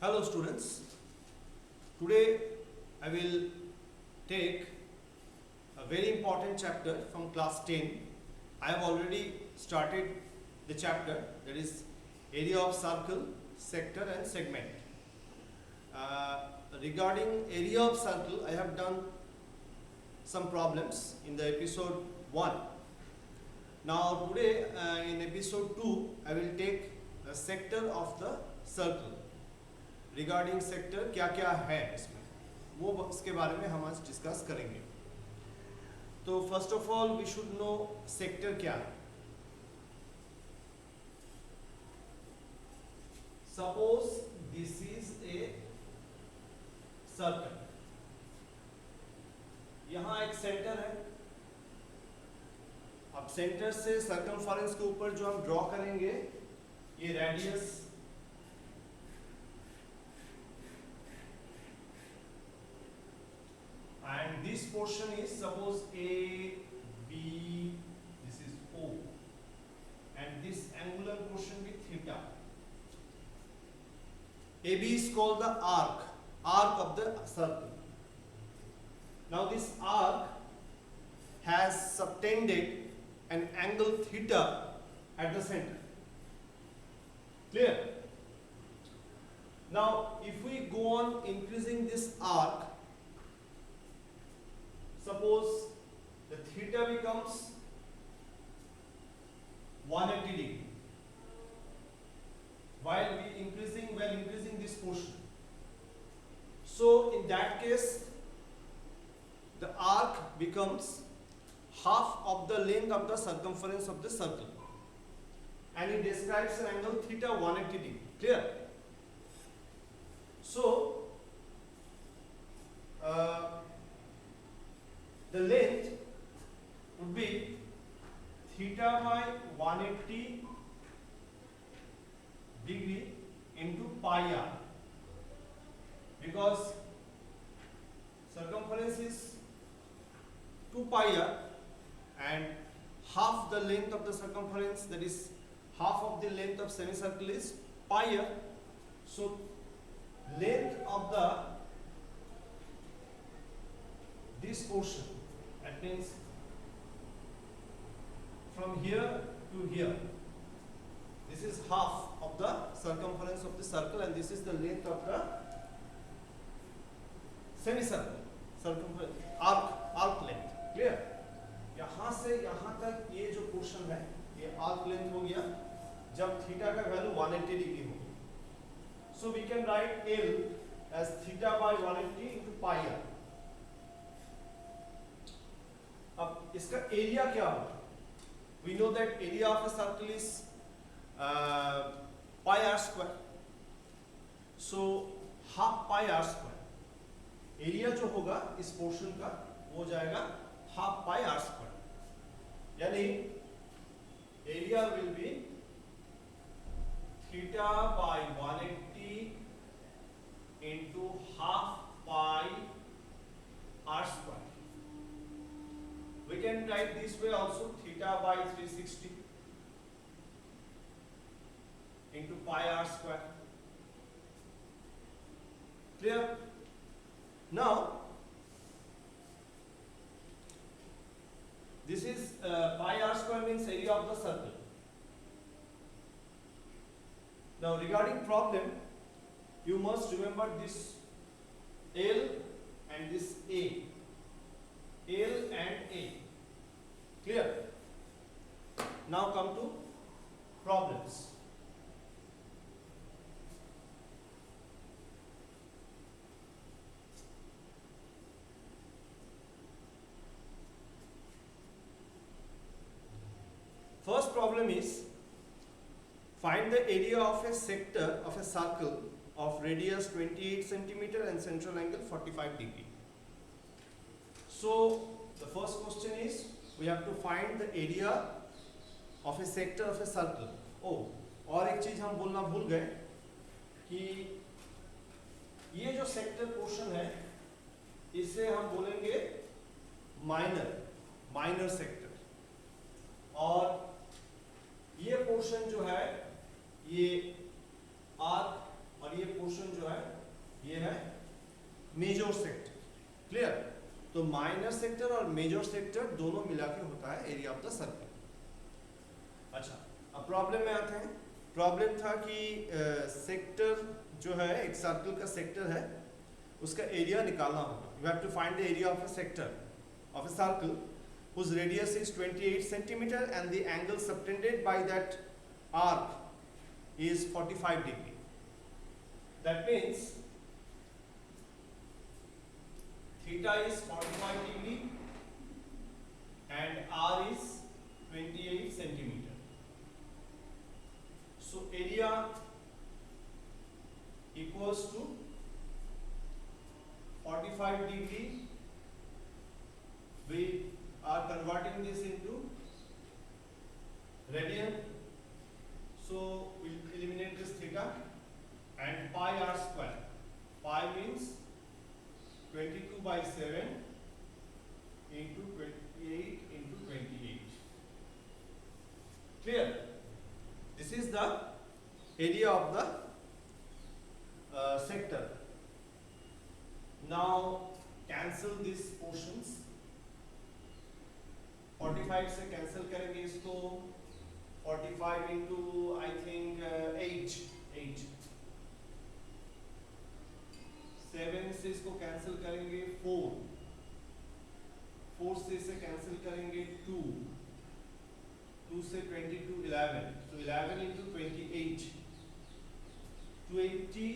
Hello students, today I will take a very important chapter from class 10. I have already started the chapter, that is area of circle, sector and segment. Regarding area of circle, I have done some problems in the episode 1. Now today in episode 2 I will take the sector of the circle. Regarding sector क्या क्या है इसमें, वो इसके बारे में हम आज डिस्कस करेंगे. तो first of all we should know sector क्या है. Suppose this is a circle, यहां एक सेंटर है. अब सेंटर से सर्कमफेरेंस के ऊपर जो हम ड्रॉ करेंगे ये radius and this portion is suppose A, B, this is O, and this angular portion with theta. AB is called the arc of the circle. Now this arc has subtended an angle theta at the center. Clear? Now if we go on increasing this arc, suppose the theta becomes 180 degree while increasing this portion. So in that case the arc becomes half of the length of the circumference of the circle and it describes an angle theta 180 degree. Clear? So the length would be theta by 180 degree into pi r, because circumference is 2 pi r and half the length of the circumference, that is half of the length of semicircle is pi r. So length of this portion, that means from here to here, this is half of the circumference of the circle and this is the length of the semicircle, circumference, arc length. Clear? यहाँ से यहाँ तक ये जो portion है ये arc length हो गया जब थीटा का वैल्यू 180 डिग्री हो. So we can write L as theta by 180 into pi r. अब इसका एरिया क्या होगा? We know that area of a circle is pi r square. So half pi r square. Area जो होगा इस portion का वो जाएगा half pi r square. यानी area will be theta by 180 into half pi r square. We can write this way also, theta by 360 into pi r square. Clear? Now this is pi r square means area of the circle. Now regarding problem, you must remember this L and this A. L and A. Clear? Now come to problems. First problem is find the area of a sector of a circle of radius 28 centimeter and central angle 45 degree. So the first question is we have to find the area of a sector of a circle. Oh, और एक चीज हम बोलना भूल गए कि ये जो सेक्टर पोर्शन है इसे हम बोलेंगे माइनर सेक्टर, और ये पोर्शन जो है ये आर्क और ये पोर्शन जो है मेजर सेक्टर। क्लियर? तो माइनर सेक्टर और मेजर सेक्टर दोनों मिला के होता है एरिया ऑफ द सर्कल। अच्छा, अब प्रॉब्लम में आते हैं। प्रॉब्लम था कि सेक्टर जो है, एक सर्कल का सेक्टर है, उसका एरिया निकालना होगा। You have to find the area of a sector of a circle whose radius is 28 centimeter and the angle subtended by that arc is 45 degree. That means theta is 45 degree and r is 28 centimeter. So area equals to 45 degree. We are converting this into radian, so we'll eliminate this theta, and pi r square. Pi means 22 by 7 into 28 into 28. Clear? This is the area of the sector. Now cancel these portions. 45 से cancel करेंगे इसको, 45 into I think 8, 7 से इसको cancel करेंगे 4, 4 से इसे cancel करेंगे 2, 2 से 22 11, तो 11 इंटू 28 280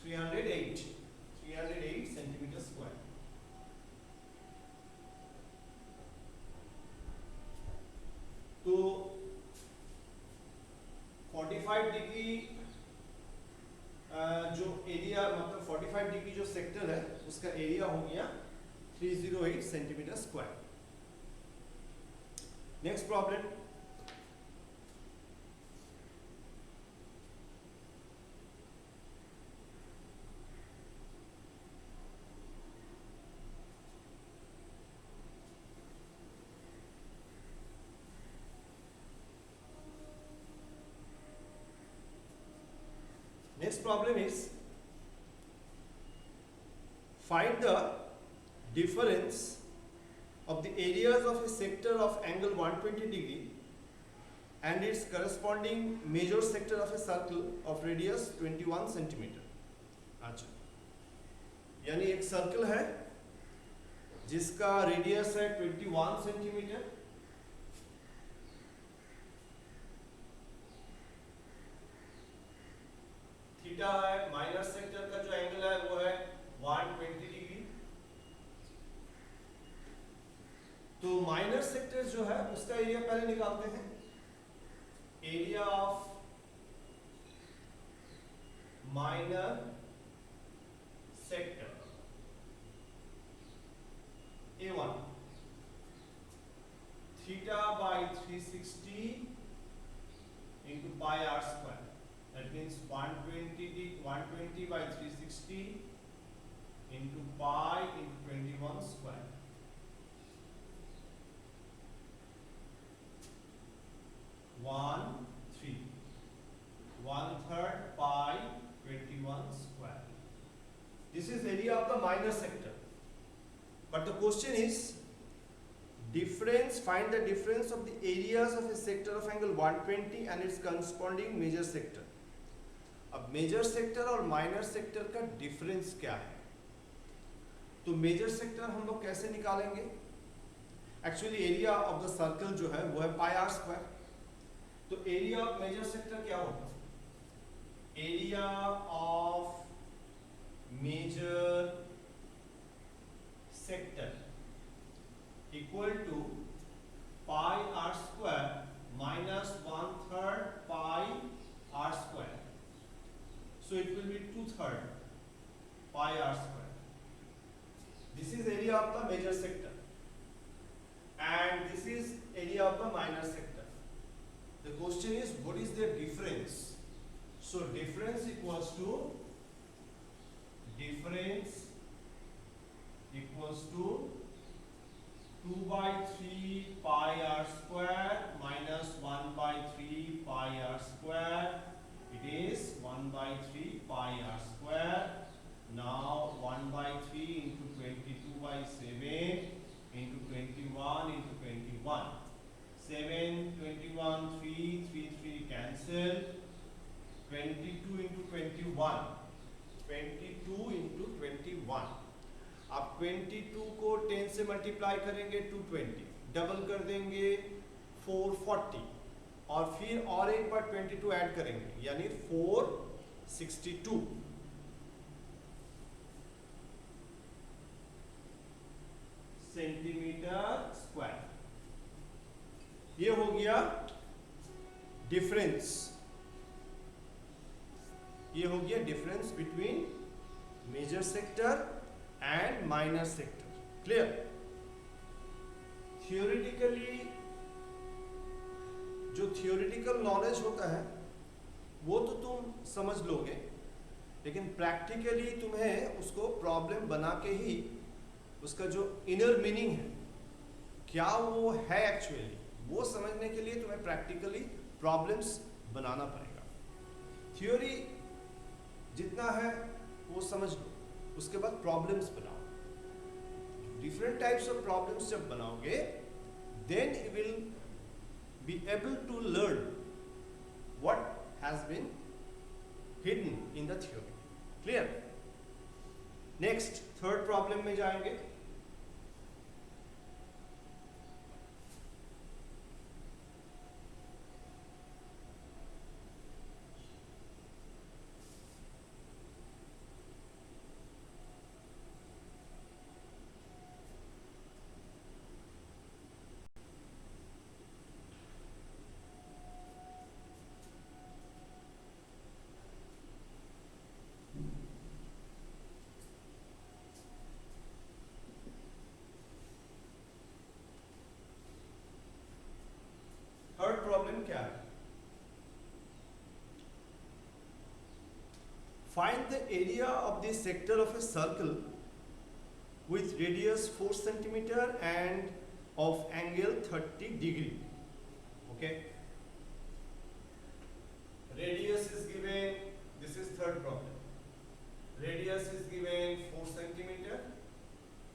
308 सेंटीमीटर स्क्वायर। तो 45 डिग्री जो एरिया, मतलब 45 डिग्री जो सेक्टर है उसका एरिया हो गया 308 centimetre square. Next problem, next problem is find the difference of the areas of a sector of angle 120 degree and its corresponding major sector of a circle of radius 21 centimeter. अच्छा, यानी एक circle है जिसका radius है 21 centimetre, theta है, minor sector का जो angle है वो है 120 डिग्री। तो माइनर सेक्टर जो है उसका एरिया पहले निकालते हैं। Area of minor sector A1 theta by 360 into pi r square. That means 120 by 360 into pi into 21 square. 1/3 pi 21 square. This is area of the minor sector. But the question is difference. Find the difference of the areas of a sector of angle 120 and its corresponding major sector. अब major sector और minor sector का difference क्या है? तो major sector हम लोग कैसे निकालेंगे? Actually area of the circle जो है वो है पाई आर स्क्वायर। तो एरिया ऑफ मेजर सेक्टर क्या होगा? Area of major sector equal to pi r square minus 1/3 pi r square. So it will be 2/3 pi r square. This is area of the major sector and this is area of the minor sector. The question is what is their difference? So difference equals to 2/3 pi r square minus 1/3 pi r square. It is 1/3 pi r square. Now 1/3 7 into 21 into 21. 7, 21, 3 cancel. 22 into 21. 22 into 21. अब 22 को 10 से multiply करेंगे 220, double कर देंगे 440, और फिर और एक बार 22 ऐड करेंगे यानी 462 सेंटीमीटर स्क्वायर। ये हो गया डिफरेंस, ये हो गया difference between major sector and minor sector. Clear? Theoretically जो थियोरेटिकल नॉलेज होता है वो तो तुम समझ लोगे, लेकिन प्रैक्टिकली तुम्हें उसको प्रॉब्लम बना के ही उसका जो इनर मीनिंग है, क्या वो है एक्चुअली, वो समझने के लिए तुम्हें प्रैक्टिकली प्रॉब्लम्स बनाना पड़ेगा। थ्योरी जितना है वो समझ लो, उसके बाद प्रॉब्लम्स बनाओ। डिफरेंट टाइप्स ऑफ प्रॉब्लम्स जब बनाओगे then you will be able to learn what has been hidden in the theory. Clear? Next third problem में जाएंगे। थर्ड प्रॉब्लम क्या है? Find the area of the sector of a circle with radius 4 centimeter and of angle 30 degree. Okay, radius is given, this is third problem. Radius is given 4 centimeter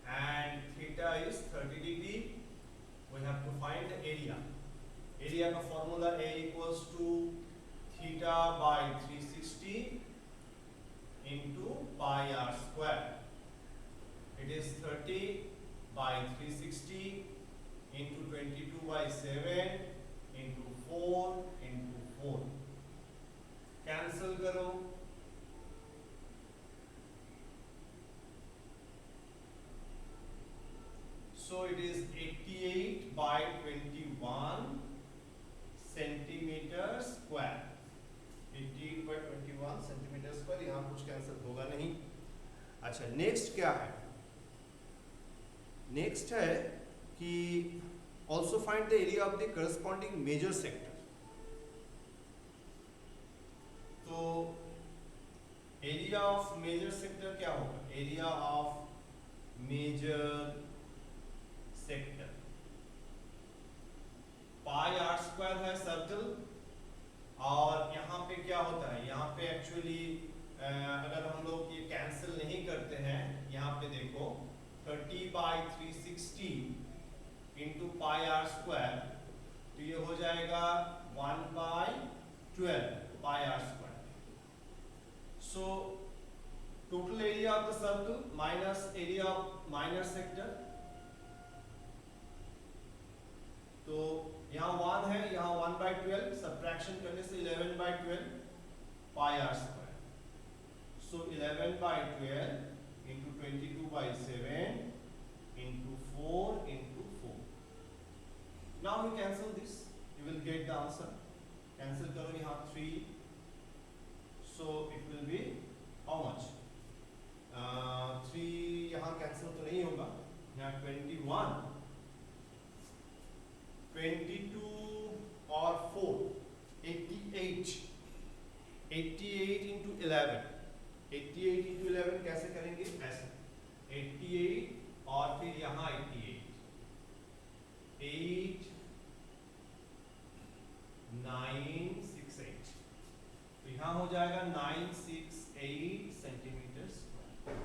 and theta is 30 degree. We have to find the area. Area का formula A equals to theta by 360 into pi r square. It is 30 by 360 into 22 by 7 into 4 into 4. Cancel करो। So it is 88 by 21 centimeter square. 88 by 21 centimeter square। यहाँ कुछ cancel होगा नहीं। अच्छा, next क्या है? Next है कि also find the area of the corresponding major sector. तो एरिया ऑफ मेजर सेक्टर क्या होगा? Area of major sector pi r square है सर्कल, और यहाँ पे क्या होता है? यहाँ पे एक्चुअली अगर हम लोग ये कैंसिल नहीं करते हैं, यहाँ पे देखो 30 by 360 into pi r square, तो ये हो जाएगा 1 by 12 pi r square. So total area of the circle minus area of minor sector, तो यहाँ 1 है, यहाँ 1 by 12, सब्ट्रैक्शन करने से 11 by 12 pi r square. So 11 by 12 into 22 by 7 into 4 into 4. Now we cancel this, you will get the answer. Cancel करो यहाँ 3, so it will be how much? 3 यहाँ cancel तो नहीं होगा, यहाँ 21, 22 और 4, 88, 88 into 11, 88 into 11 कैसे करेंगे? ऐसे 88 और फिर यहाँ 88, 8 9 6 8, तो यहाँ हो जाएगा 968 सेंटीमीटर स्क्वायर।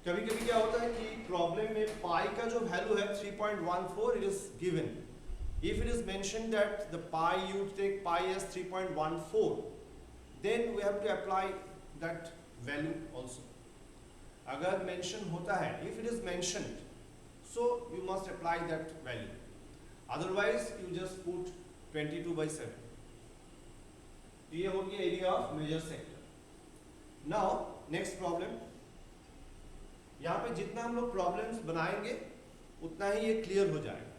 कभी कभी क्या होता है कि प्रॉब्लम में पाई का जो वैल्यू है 3.14 it is given. If it is mentioned that the pi you take pi as 3.14, then we have to apply that value also. अगर mention होता है, if it is mentioned, so you must apply that value. Otherwise you just put 22/7. ये हो गया area of major sector. Now next problem. यहाँ पे जितना हम लोग प्रॉब्लम्स बनाएंगे उतना ही ये क्लियर हो जाएगा.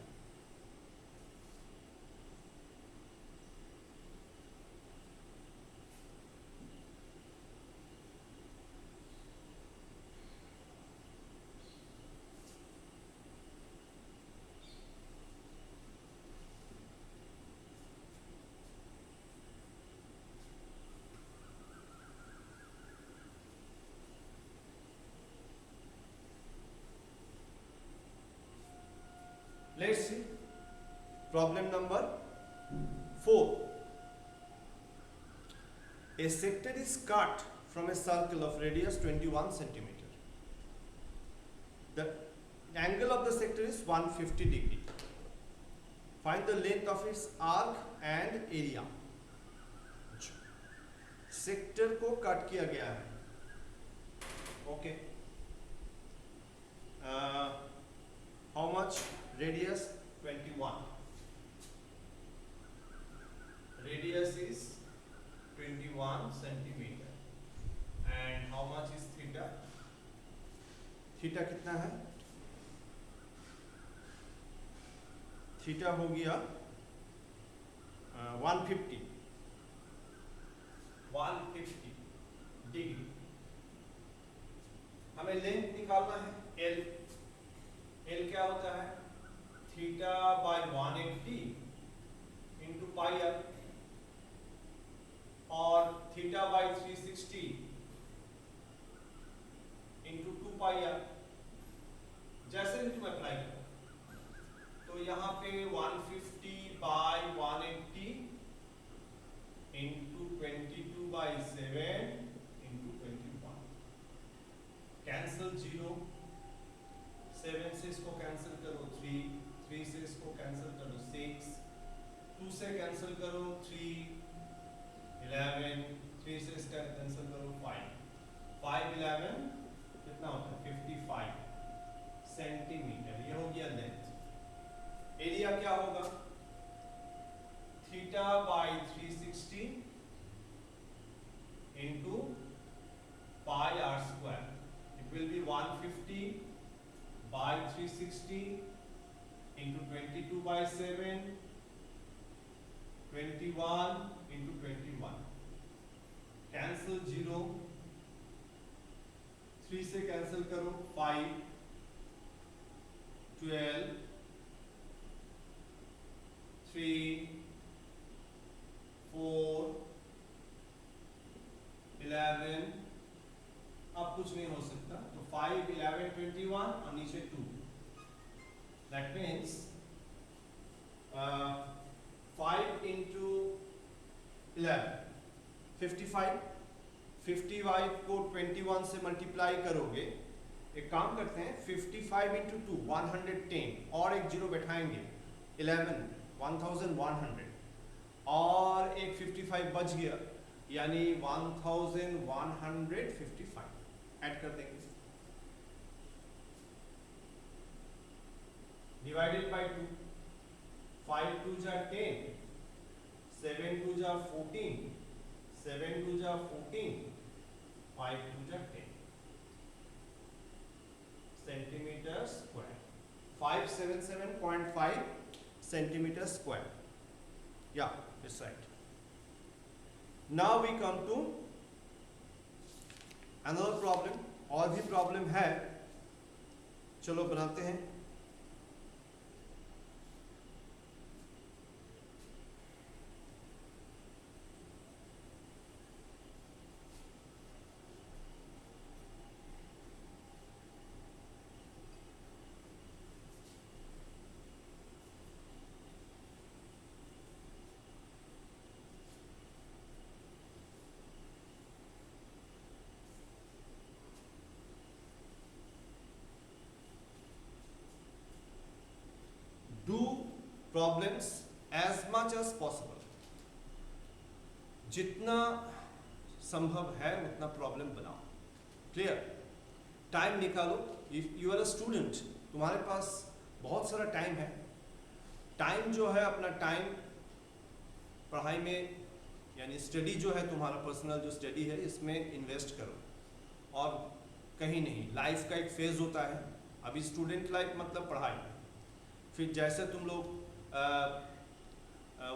Let's see problem number 4. A sector is cut from a circle of radius 21 centimeter. The angle of the sector is 150 degree. Find the length of its arc and area. Sector को cut किया गया है. Okay. How much? Radius 21. Radius is 21 centimeter. And how much is theta? Theta कितना है? Theta हो गया 150 degree. हमें length निकालना है L. L क्या होता है? Theta by 180 into pi r, और theta by 360 into 2 pi r. जैसे भी तुम अप्लाई करो तो यहाँ पे 150 बाय 180 इंटू 22/7 इंटू 21. कैंसिल 0, 7 से इसको कैंसिल करो 3, 3 से इसको कैंसिल करो 6, 2 से कैंसिल करो 3, 11, 3 से इसका कैंसिल करो 5, 5, 11 कितना होता है 55 सेंटीमीटर. ये हो गया लेंथ. एरिया क्या होगा? Theta by 360 into pi r square. It will be 150 by 360 into 22/7, 21 into 21. Cancel 0, 3 से cancel करो 5, 12, 3, 4, 11. अब कुछ नहीं हो सकता तो 5, 11, 21 और नीचे 2. That means 5 into 11 55. 55 को 21 से मल्टीप्लाई करोगे. एक काम करते हैं 55 into 2 110 और एक जीरो बैठाएंगे 11 1100 और एक 55 बच गया यानी 1155 ऐड कर देंगे. Divided by 2. 5 2 जा 10, 7 2 जा 14, 7 2 जा 14, 5 2 जा 10 सेंटीमीटर स्क्वायर. 577.5 centimetre square. या this right. Now we come to another problem. और भी प्रॉब्लम है, चलो बनाते हैं. problems as much as possible. जितना संभव है उतना प्रॉब्लम बनाओ. क्लियर? टाइम निकालो. If you are a student, तुम्हारे पास बहुत सारा टाइम है. टाइम जो है, अपना टाइम पढ़ाई में, यानी स्टडी जो है, तुम्हारा पर्सनल जो स्टडी है, इसमें इन्वेस्ट करो. और कहीं नहीं. लाइफ का एक फेज होता है. अभी स्टूडेंट लाइफ मतलब पढ़ाई. फिर जैसे तुम लोग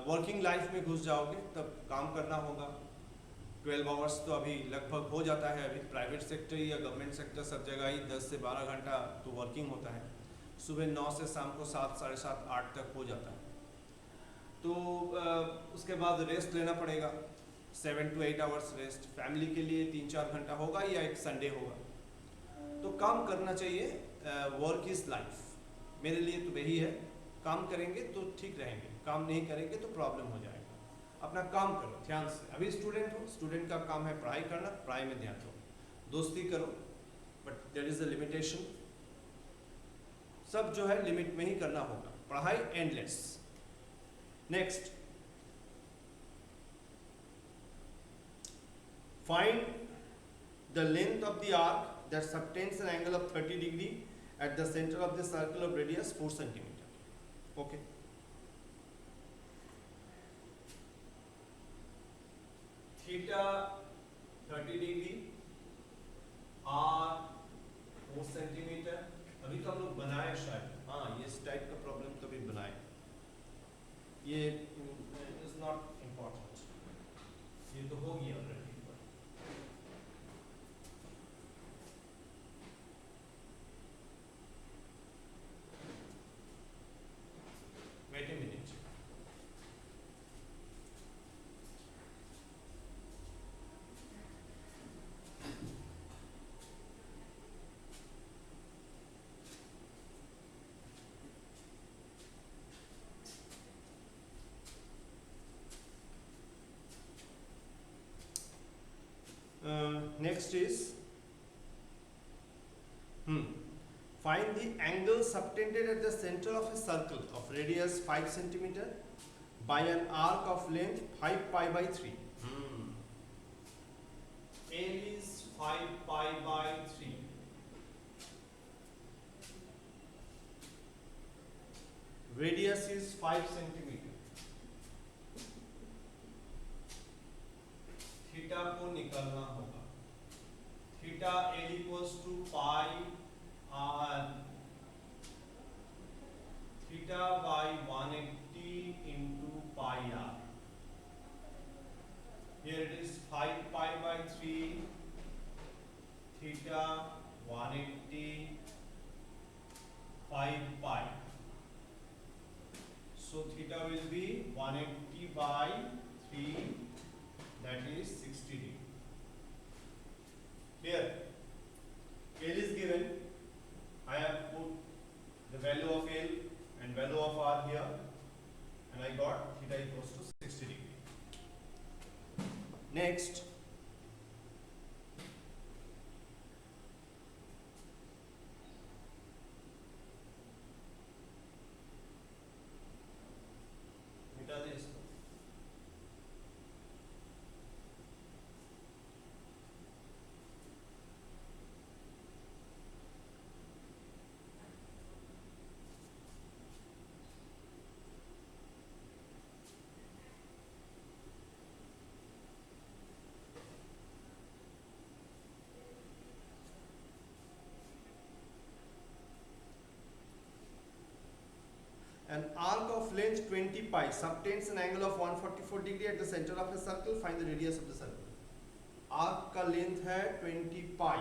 वर्किंग लाइफ में घुस जाओगे तब काम करना होगा. 12 आवर्स तो अभी लगभग हो जाता है. अभी प्राइवेट सेक्टर या गवर्नमेंट सेक्टर सब जगह ही 10 से 12 घंटा तो वर्किंग होता है. सुबह 9 से शाम को 7, साढ़े 7, 8 तक हो जाता है. तो उसके बाद रेस्ट लेना पड़ेगा. 7 to 8 आवर्स रेस्ट. फैमिली के लिए 3-4 घंटा होगा या एक संडे होगा. तो काम करना चाहिए. Work is life. मेरे लिए तो वही है. काम करेंगे तो ठीक रहेंगे, काम नहीं करेंगे तो प्रॉब्लम हो जाएगा. अपना काम करो ध्यान से. अभी स्टूडेंट हो, स्टूडेंट का काम है पढ़ाई करना. पढ़ाई में ध्यान दो. दोस्ती करो, but there is a limitation. सब जो है लिमिट में ही करना होगा. पढ़ाई endless. Next, find the length of the arc that subtends an angle of 30 degree at the center of the circle of radius 4 centimeter. Okay. Theta 30 degree, R 4 centimeter. अभी तो हम लोग बनाए शायद. हाँ, ये इस टाइप का प्रॉब्लम तो भी बनाए. ये इज नॉट इम्पोर्टेंट. ये तो हो गया already. Wait a minute. Next is find the angle subtended at the center of a circle of radius 5 centimeter by an arc of length 5 pi by 3. L is 5 pi by 3. Radius is 5 centimeter. Theta को निकालना होगा. Theta L equals to pi r theta by 180 into pi r. Here it is 5 pi by 3 theta 180 5 pi. So theta will be 180 by 3, that is 60 degree. Clear? L is given. I have put the value of L and value of R here, and I got theta equals to 60 degree. Next, मिटा दे इसको. An arc of length 20 pi subtends an angle of 144 degree at the center of a circle. Find the radius of the circle. Arc का length है 20 pi.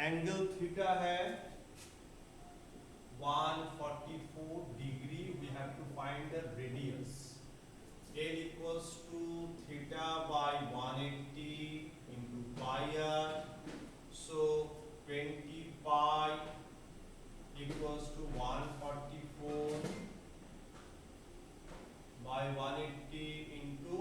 Angle theta है 144 degree. We have to find the radius. L equals to theta by 180 into pi r. So 20 pi equals to 144 by 180 into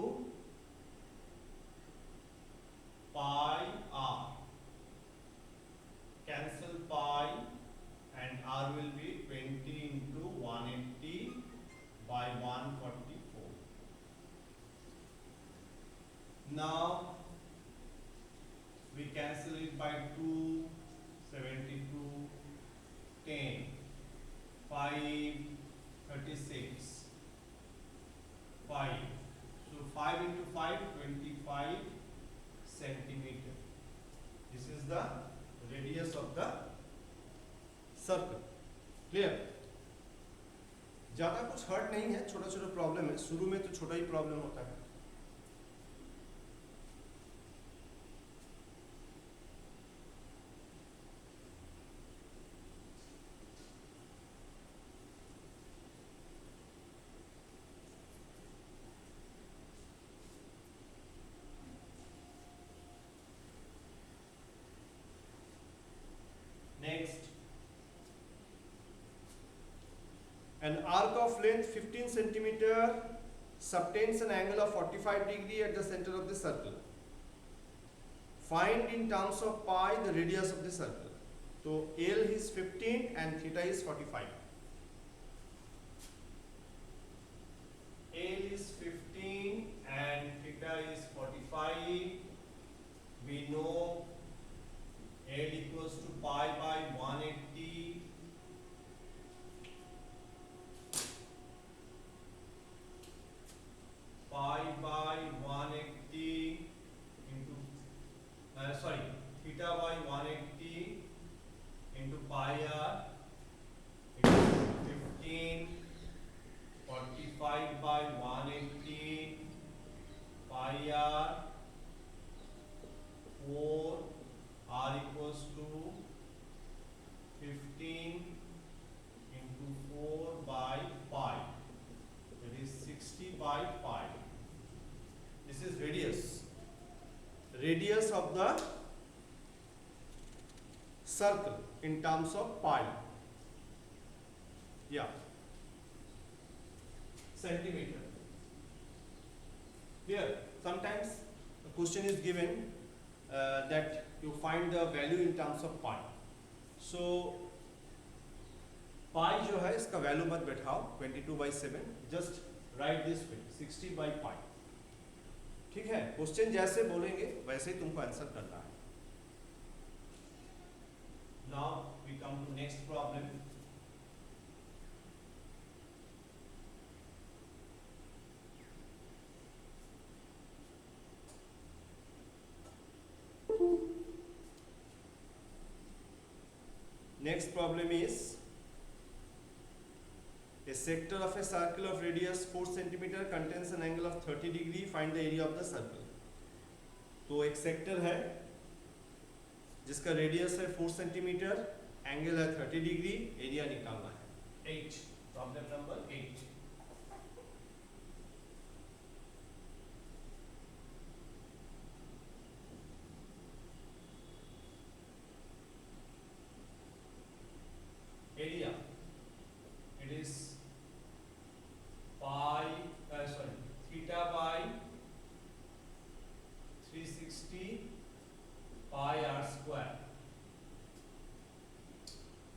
circle. Clear? ज्यादा कुछ hurt नहीं है, छोटा छोटा problem है, शुरू में तो छोटा ही प्रॉब्लम होता है। Next, an arc of length 15 centimeter subtends an angle of 45 degree at the center of the circle. Find in terms of pi the radius of the circle. So L is 15 and theta is 45. L is 15 and theta is 45. We know L equals to pi by 180. Pi by 180 into theta by 180 into pi r into 15, 45 by 180 pi r 4 r equals to 15 into 4 by pi, that is 60 by pi. This is radius of the circle in terms of pi. Yeah, centimeter. Here sometimes a question is given that you find the value in terms of pi. So pi जो है इसका value मत बैठाओ 22/7, just write this way 60 by pi. ठीक है, question जैसे बोलेंगे वैसे ही तुमको आंसर करना है। Now we come to next problem. Next problem is a sector of a circle of radius 4 cm contains an angle of 30 degree. Find the area of the circle. तो एक सेक्टर है जिसका रेडियस है 4 centimetre, angle है 30 degree, area निकालना है। 8, problem number 8। Area it is theta by 360 pi r square.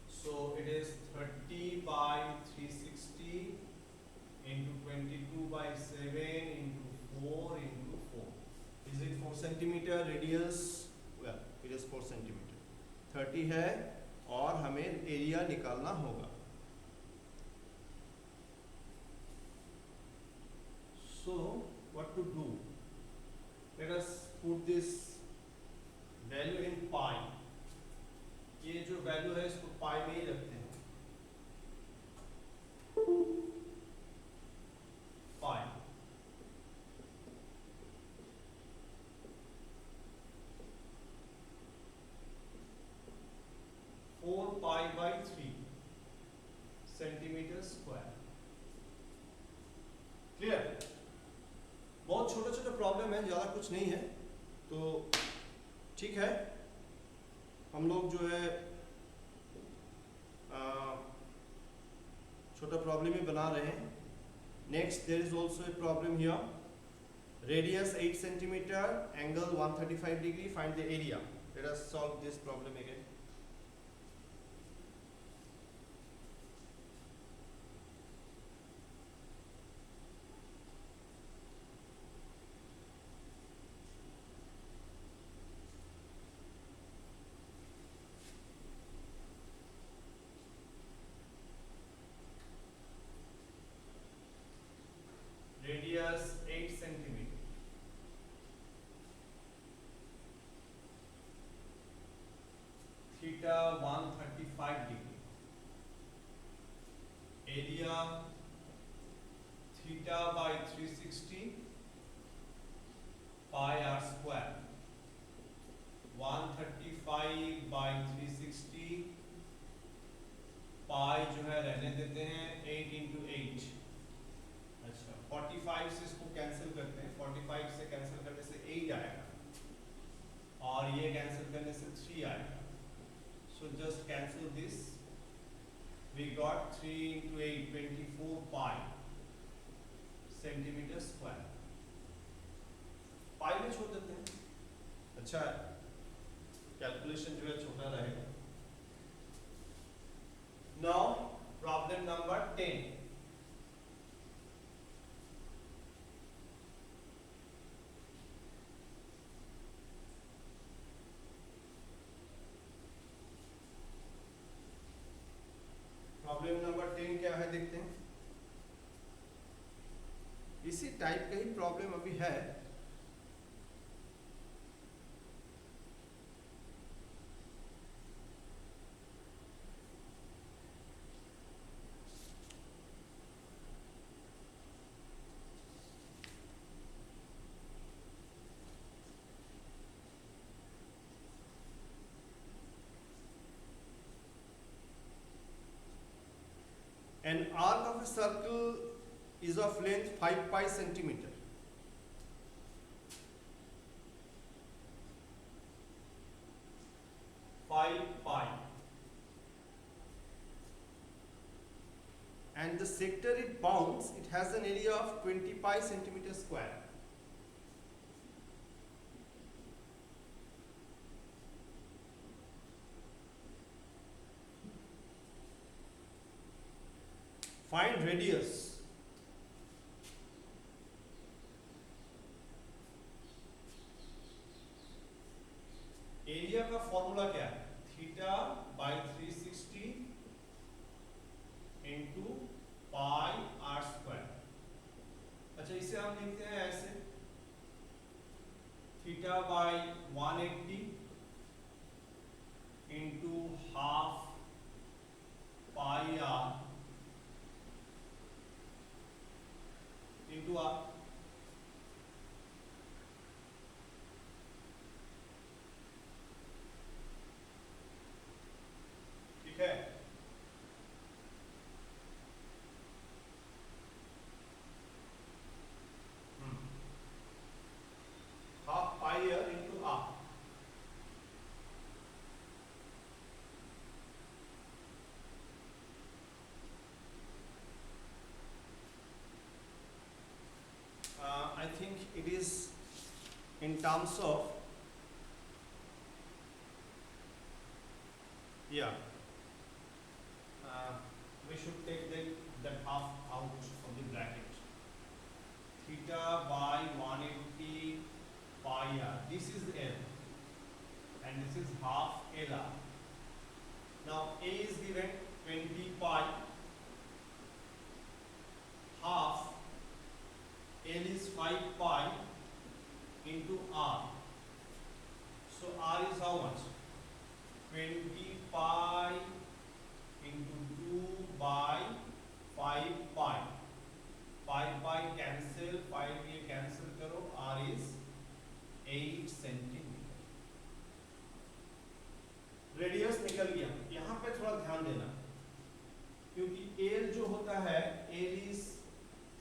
So it is 30 by 360 into 22 by 7 into 4 into 4. Is it 4 centimeter radius? Well, it is 4 centimeter. 30 है और हमें area निकालना होगा। So what to do? Let us put this value in pi. ये जो value है इसको पाई में ही रखते हैं। पाई 4 pi by 3 centimetre square. Clear? बहुत छोटा छोटा प्रॉब्लम है, ज़्यादा कुछ नहीं है, तो ठीक है। हम लोग जो है छोटा प्रॉब्लम ही बना रहे हैं। Next there is also a problem here. Radius 8 centimetre, angle 135 degree, find the area. Let us solve this problem again. Radius 8 centimeter. Theta by 360 pi r square, 135 by 360 pi जो है रहने देते हैं 8 इंटू 8। अच्छा 45 से इसको कैंसिल करते हैं, 45 से कैंसिल करने से 8 आएगा और ये कैंसिल करने से 3 आएगा। So just cancel this, we got 3 into 8 24 pi centimetre square. Pi में छोड़ देते हैं, अच्छा है, कैलकुलेशन जो है छोटा रहेगा। Now problem number 10। Problem number 10 क्या है देखते हैं। इसी टाइप का ही प्रॉब्लम अभी है। An arc of a circle is of length 5 pi centimeter. And the sector it bounds, it has an area of 20 pi centimeter square. Find radius. Area का formula क्या है? Theta by 360 into pi r square. अच्छा इसे हम लिखते हैं ऐसे, theta by 180 into half pi r into r. ठीक है, half pi r into r. I think it is in terms of, yeah, we should take that half out of the bracket. Theta by 180 pi r. This is L and this is half LR. Now A is given 20 pi, half L is 5 pi into R. So R is how much? 20 pi into 2 by 5 pi. 5 pi cancel, 5 ये cancel करो, R is 8 centimetre. Radius निकल गया। यहाँ पे थोड़ा ध्यान देना, क्योंकि L जो होता है, L is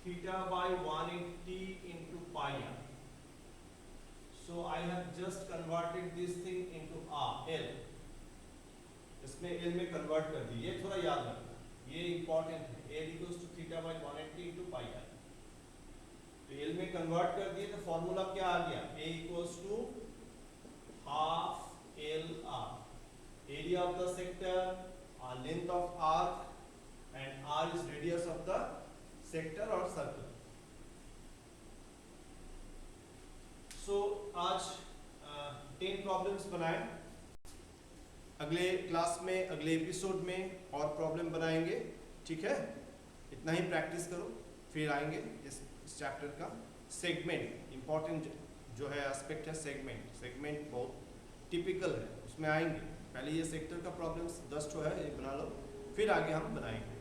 theta by 180 into pi r. So I have just converted this thing into R, L. इसमें L में कन्वर्ट कर दी, ये थोड़ा याद रखना, ये इंपॉर्टेंट है। L equals to theta by 180 into pi r. तो L में कन्वर्ट कर दिए तो फॉर्मूला क्या आ गया? A equals to half LR, area of the sector, length of arc, and R is radius of the sector और circle. सो आज 10 problems बनाए। अगले क्लास में, अगले एपिसोड में और प्रॉब्लम बनाएंगे, ठीक है? इतना ही प्रैक्टिस करो, फिर आएंगे इस चैप्टर का सेगमेंट। इंपॉर्टेंट जो है एस्पेक्ट है सेगमेंट। सेगमेंट बहुत टिपिकल है, उसमें आएंगे। पहले ये सेक्टर का प्रॉब्लम्स 10 जो है ये बना लो, फिर आगे हम बनाएंगे।